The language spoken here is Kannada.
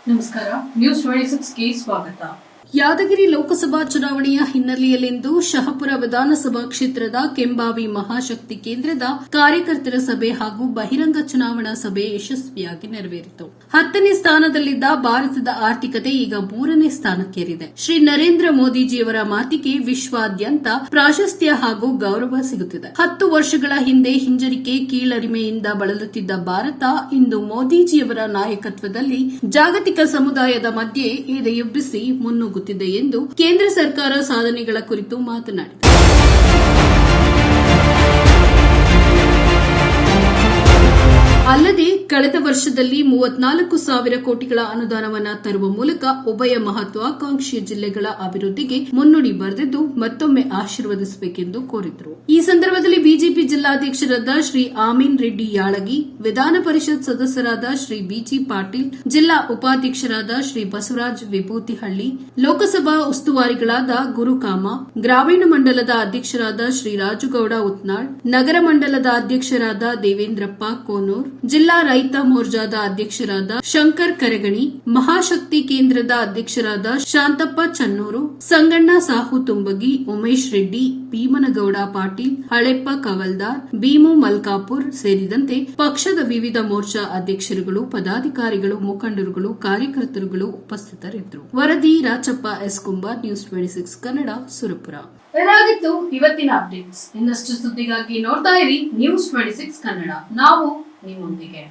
ನಮಸ್ಕಾರ. ನ್ಯೂಸ್ 26ಗೆ ಸ್ವಾಗತ. ಯಾದಗಿರಿ ಲೋಕಸಭಾ ಚುನಾವಣೆಯ ಹಿನ್ನೆಲೆಯಲ್ಲಿಂದು ಶಹಪುರ ವಿಧಾನಸಭಾ ಕ್ಷೇತ್ರದ ಕೆಂಬಾವಿ ಮಹಾಶಕ್ತಿ ಕೇಂದ್ರದ ಕಾರ್ಯಕರ್ತರ ಸಭೆ ಹಾಗೂ ಬಹಿರಂಗ ಚುನಾವಣಾ ಸಭೆ ಯಶಸ್ವಿಯಾಗಿ ನೆರವೇರಿತು. 10ನೇ ಸ್ಥಾನದಲ್ಲಿದ್ದ ಭಾರತದ ಆರ್ಥಿಕತೆ ಈಗ 3ನೇ ಸ್ಥಾನಕ್ಕೇರಿದೆ. ಶ್ರೀ ನರೇಂದ್ರ ಮೋದಿಜಿಯವರ ಮಾತಿಗೆ ವಿಶ್ವಾದ್ಯಂತ ಪ್ರಾಶಸ್ತ್ಯ ಹಾಗೂ ಗೌರವ ಸಿಗುತ್ತಿದೆ. 10 ವರ್ಷಗಳ ಹಿಂದೆ ಹಿಂಜರಿಕೆ ಕೀಳರಿಮೆಯಿಂದ ಬಳಲುತ್ತಿದ್ದ ಭಾರತ ಇಂದು ಮೋದಿಜಿಯವರ ನಾಯಕತ್ವದಲ್ಲಿ ಜಾಗತಿಕ ಸಮುದಾಯದ ಮಧ್ಯೆ ಎದೆಯುಬ್ಬಿಸಿ ಮುನ್ನುಗ್ಗುತ್ತಿದೆ ಎಂದು ಕೇಂದ್ರ ಸರ್ಕಾರ ಸಾಧನೆಗಳ ಕುರಿತು ಮಾತನಾಡಿದೆ. ಅಲ್ಲದೆ ಕಳೆದ ವರ್ಷದಲ್ಲಿ 34,000 ಕೋಟಿಗಳ ಅನುದಾನವನ್ನು ತರುವ ಮೂಲಕ ಉಭಯ ಮಹತ್ವಾಕಾಂಕ್ಷಿ ಜಿಲ್ಲೆಗಳ ಅಭಿವೃದ್ಧಿಗೆ ಮುನ್ನುಡಿ ಬರೆದಿದ್ದು ಮತ್ತೊಮ್ಮೆ ಆಶೀರ್ವದಿಸಬೇಕೆಂದು ಕೋರಿದರು. ಈ ಸಂದರ್ಭದಲ್ಲಿ ಬಿಜೆಪಿ ಜಿಲ್ಲಾಧ್ಯಕ್ಷರಾದ ಶ್ರೀ ಆಮೀನ್ ರೆಡ್ಡಿ ಯಾಳಗಿ, ವಿಧಾನ ಪರಿಷತ್ ಸದಸ್ಯರಾದ ಶ್ರೀ ಬಿಜಿ ಪಾಟೀಲ್, ಜಿಲ್ಲಾ ಉಪಾಧ್ಯಕ್ಷರಾದ ಶ್ರೀ ಬಸವರಾಜ್ ವಿಭೂತಿಹಳ್ಳಿ, ಲೋಕಸಭಾ ಉಸ್ತುವಾರಿಗಳಾದ ಗುರುಕಾಮ, ಗ್ರಾಮೀಣ ಮಂಡಲದ ಅಧ್ಯಕ್ಷರಾದ ಶ್ರೀ ರಾಜುಗೌಡ ಉತ್ನಾಳ್, ನಗರ ಮಂಡಲದ ಅಧ್ಯಕ್ಷರಾದ ದೇವೇಂದ್ರಪ್ಪ ಕೋನೂರ್, ಜಿಲ್ಲಾ ರೈತ ಮೋರ್ಚಾದ ಅಧ್ಯಕ್ಷರಾದ ಶಂಕರ್ ಕರಗಣಿ, ಮಹಾಶಕ್ತಿ ಕೇಂದ್ರದ ಅಧ್ಯಕ್ಷರಾದ ಶಾಂತಪ್ಪ ಚನ್ನೂರು, ಸಂಗಣ್ಣ ಸಾಹು ತುಂಬಗಿ, ಉಮೇಶ್ ರೆಡ್ಡಿ, ಭೀಮನಗೌಡ ಪಾಟೀಲ್, ಹಳೆಪ್ಪ ಕವಲ್ದಾರ್, ಭೀಮು ಮಲ್ಕಾಪುರ್ ಸೇರಿದಂತೆ ಪಕ್ಷದ ವಿವಿಧ ಮೋರ್ಚಾ ಅಧ್ಯಕ್ಷರುಗಳು, ಪದಾಧಿಕಾರಿಗಳು, ಮುಖಂಡರುಗಳು, ಕಾರ್ಯಕರ್ತರುಗಳು ಉಪಸ್ಥಿತರಿದ್ದರು. ವರದಿ ರಾಚಪ್ಪ ಎಸ್ ಕುಂಬಾರ್, ನ್ಯೂಸ್ 26 ಕನ್ನಡ, ಸುರಪುರ. ಇದಾಗಿತ್ತು ಇವತ್ತಿನ ಅಪ್ಡೇಟ್ಸ್. ಇನ್ನಷ್ಟು ಸುದ್ದಿಗಾಗಿ ನೋಡ್ತಾ ಇರಿ ನ್ಯೂಸ್ 26 ಕನ್ನಡ. ನಾವು ನಿಮ್ಮೊಂದಿಗೆ.